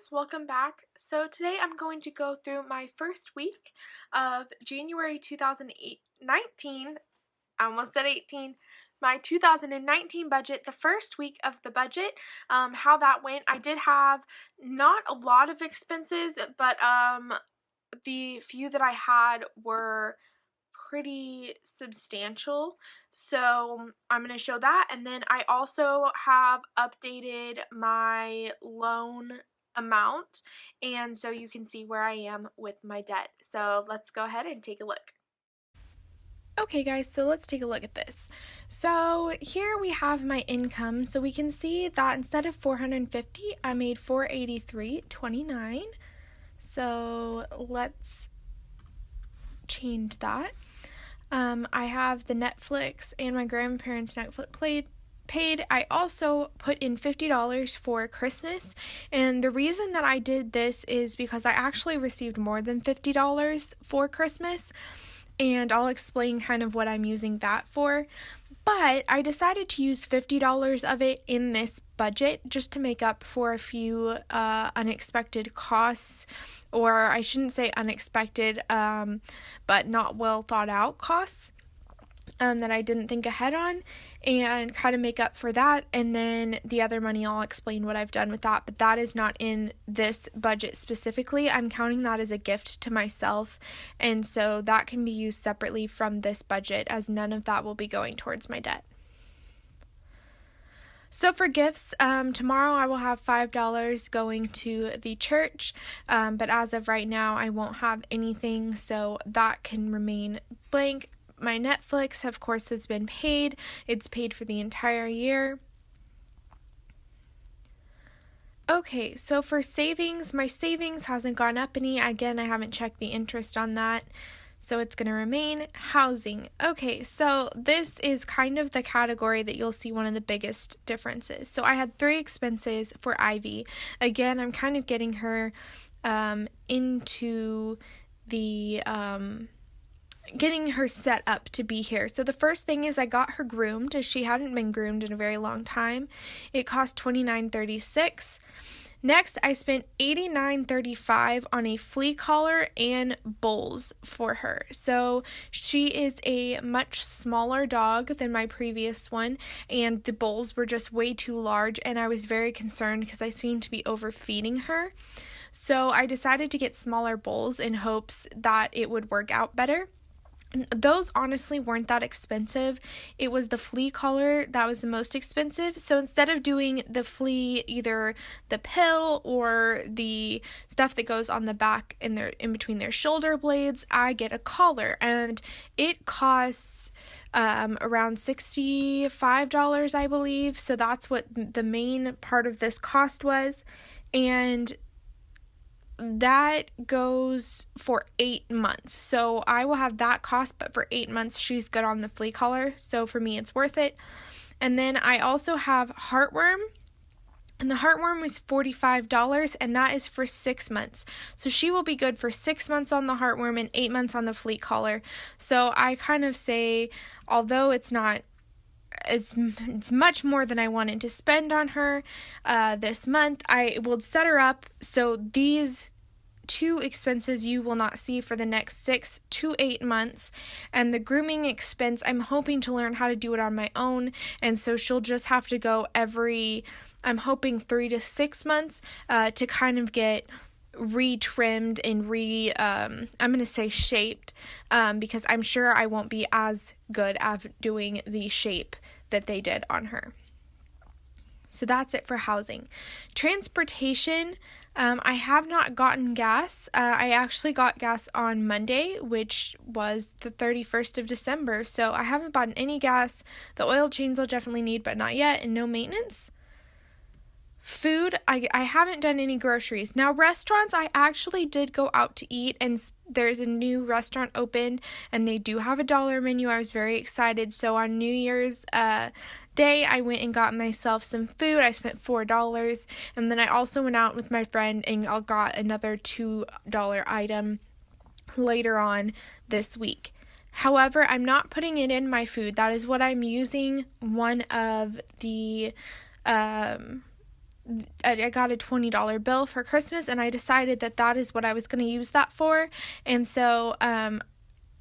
guys, welcome back. So today I'm going to go through my first week of January 2019, I almost said 18, my 2019 budget, the first week of the budget, how that went. I did have not a lot of expenses, but the few that I had were pretty substantial, so I'm going to show that. And then I also have updated my loan amount, and so you can see where I am with my debt. So let's go ahead and take a look. Okay guys, so let's take a look at this. So here we have my income. So we can see that instead of $450, I made $483.29. So let's change that. I have the Netflix and my grandparents' Netflix paid. I also put in $50 for Christmas, and the reason that I did this is because I actually received more than $50 for Christmas, and I'll explain kind of what I'm using that for. But I decided to use $50 of it in this budget just to make up for a few unexpected costs, or I shouldn't say unexpected, but not well thought out costs that I didn't think ahead on, and kind of make up for that. And then the other money, I'll explain what I've done with that, but that is not in this budget specifically. I'm counting that as a gift to myself, and so that can be used separately from this budget, as none of that will be going towards my debt. So for gifts, tomorrow I will have $5 going to the church, but as of right now I won't have anything, so that can remain blank. My Netflix, of course, has been paid. It's paid for the entire year. Okay, so for savings, my savings hasn't gone up any. Again, I haven't checked the interest on that, so it's going to remain. Housing. Okay, so this is kind of the category that you'll see one of the biggest differences. So I had 3 expenses for Ivy. Again, I'm kind of getting her into the getting her set up to be here. So the first thing is I got her groomed, as she hadn't been groomed in a very long time. It cost $29.36. Next, I spent $89.35 on a flea collar and bowls for her. So she is a much smaller dog than my previous one, and the bowls were just way too large, and I was very concerned because I seemed to be overfeeding her. So I decided to get smaller bowls in hopes that it would work out better. Those honestly weren't that expensive. It was the flea collar that was the most expensive. So instead of doing the flea, either the pill or the stuff that goes on the back in between their shoulder blades, I get a collar, and it costs around $65, I believe. So that's what the main part of this cost was, and that goes for 8 months. So I will have that cost, but for 8 months she's good on the flea collar, so for me it's worth it. And then I also have heartworm, and the heartworm is $45, and that is for 6 months. So she will be good for 6 months on the heartworm and 8 months on the flea collar. So I kind of say, although it's much more than I wanted to spend on her this month, I will set her up so these 2 expenses you will not see for the next 6 to 8 months. And the grooming expense, I'm hoping to learn how to do it on my own, and so she'll just have to go every, I'm hoping 3 to 6 months to kind of get re-trimmed and I'm going to say shaped, because I'm sure I won't be as good at doing the shape that they did on her. So that's it for housing. Transportation, I have not gotten gas. I actually got gas on Monday, which was the 31st of December, so I haven't bought any gas. The oil change I'll definitely need, but not yet, and no maintenance. Food, I haven't done any groceries. Now, restaurants, I actually did go out to eat, and there's a new restaurant opened, and they do have a dollar menu. I was very excited. So on New Year's Day, I went and got myself some food. I spent $4, and then I also went out with my friend and I got another $2 item later on this week. However, I'm not putting it in my food. That is what I'm using one of the I got a $20 bill for Christmas, and I decided that that is what I was going to use that for. And so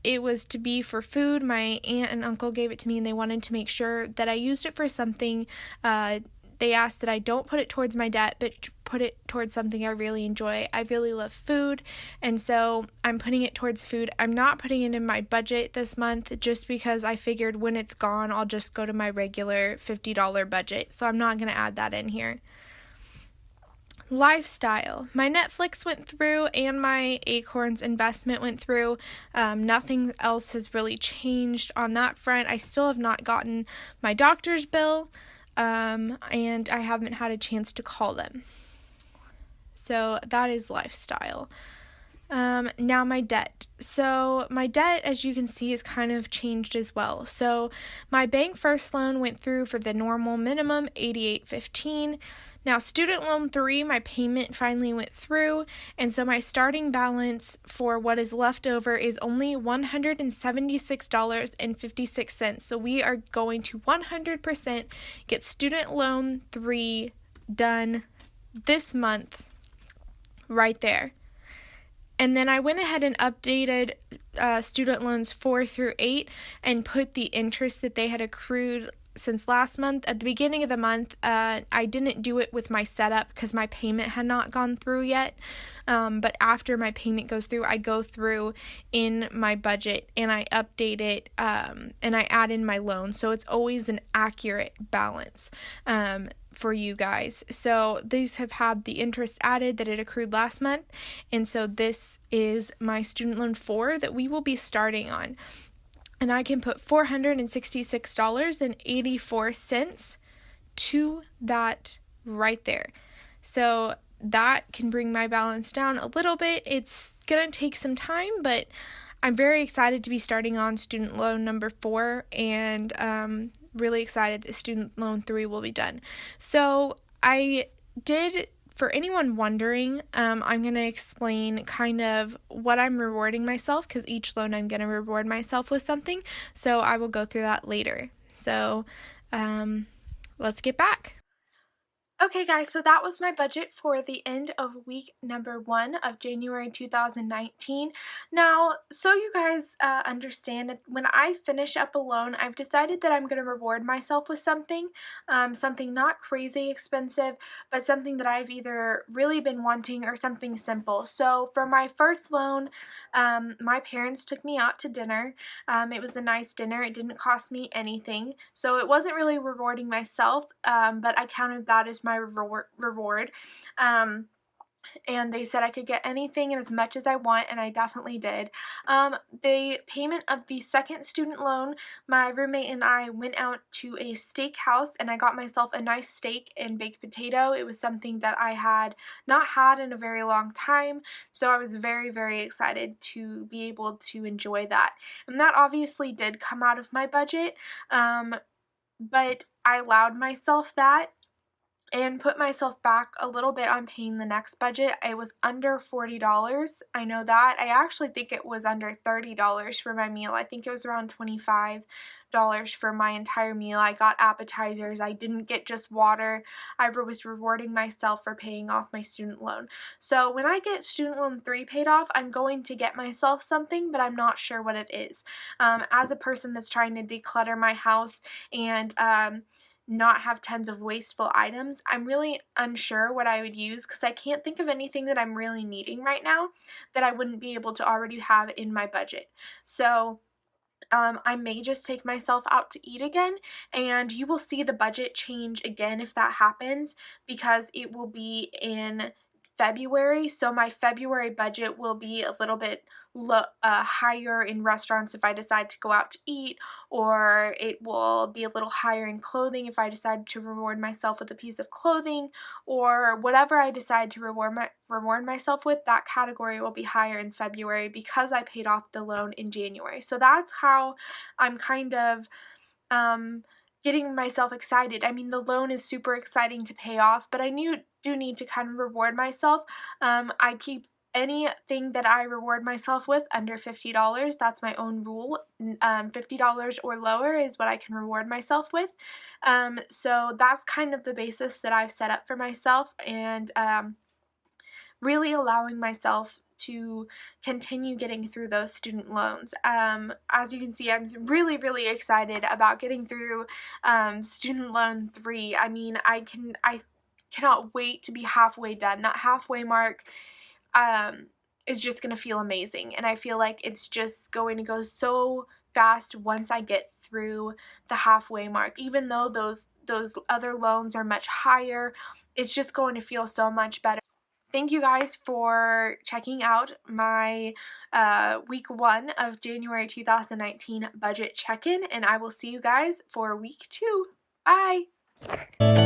it was to be for food. My aunt and uncle gave it to me, and they wanted to make sure that I used it for something. They asked that I don't put it towards my debt, but put it towards something I really enjoy. I really love food, and so I'm putting it towards food. I'm not putting it in my budget this month just because I figured when it's gone, I'll just go to my regular $50 budget. So I'm not going to add that in here. Lifestyle. My Netflix went through and my Acorns investment went through. Nothing else has really changed on that front. I still have not gotten my doctor's bill, and I haven't had a chance to call them. So that is lifestyle. Now my debt. So my debt, as you can see, is kind of changed as well. So my Bank First loan went through for the normal minimum, $88.15. Now student loan 3, my payment finally went through, and so my starting balance for what is left over is only $176.56. So we are going to 100% get student loan 3 done this month right there. And then I went ahead and updated student loans 4 through 8 and put the interest that they had accrued since last month. At the beginning of the month, I didn't do it with my setup because my payment had not gone through yet. But after my payment goes through, I go through in my budget and I update it and I add in my loan. So it's always an accurate balance for you guys. So these have had the interest added that it accrued last month. And so this is my student loan 4 that we will be starting on. And I can put $466.84 to that right there. So that can bring my balance down a little bit. It's going to take some time, but I'm very excited to be starting on student loan number 4 and really excited that student loan 3 will be done. So I did, for anyone wondering, I'm going to explain kind of what I'm rewarding myself, because each loan I'm going to reward myself with something. So I will go through that later. So let's get back. Okay guys, so that was my budget for the end of week number 1 of January 2019. Now, so you guys understand, when I finish up a loan, I've decided that I'm going to reward myself with something, something not crazy expensive, but something that I've either really been wanting or something simple. So for my first loan, my parents took me out to dinner. It was a nice dinner. It didn't cost me anything, so it wasn't really rewarding myself, but I counted that as my reward. And they said I could get anything and as much as I want, and I definitely did. The payment of the second student loan, my roommate and I went out to a steakhouse, and I got myself a nice steak and baked potato. It was something that I had not had in a very long time, so I was very, very excited to be able to enjoy that. And that obviously did come out of my budget, but I allowed myself that and put myself back a little bit on paying the next budget. It was under $40. I know that. I actually think it was under $30 for my meal. I think it was around $25 for my entire meal. I got appetizers. I didn't get just water. I was rewarding myself for paying off my student loan. So when I get student loan 3 paid off, I'm going to get myself something, but I'm not sure what it is. As a person that's trying to declutter my house and not have tons of wasteful items, I'm really unsure what I would use because I can't think of anything that I'm really needing right now that I wouldn't be able to already have in my budget. So I may just take myself out to eat again, and you will see the budget change again if that happens, because it will be in February, so my February budget will be a little bit higher in restaurants if I decide to go out to eat, or it will be a little higher in clothing if I decide to reward myself with a piece of clothing, or whatever I decide to reward myself with, that category will be higher in February because I paid off the loan in January. So that's how I'm kind of getting myself excited. I mean, the loan is super exciting to pay off, but I do need to kind of reward myself. I keep anything that I reward myself with under $50, that's my own rule. $50 or lower is what I can reward myself with. So that's kind of the basis that I've set up for myself, and really allowing myself to continue getting through those student loans. As you can see, I'm really, really excited about getting through student loan 3. I mean, I cannot wait to be halfway done. That halfway mark is just going to feel amazing, and I feel like it's just going to go so fast once I get through the halfway mark. Even though those other loans are much higher, it's just going to feel so much better. Thank you guys for checking out my week 1 of January 2019 budget check-in, and I will see you guys for week 2. Bye!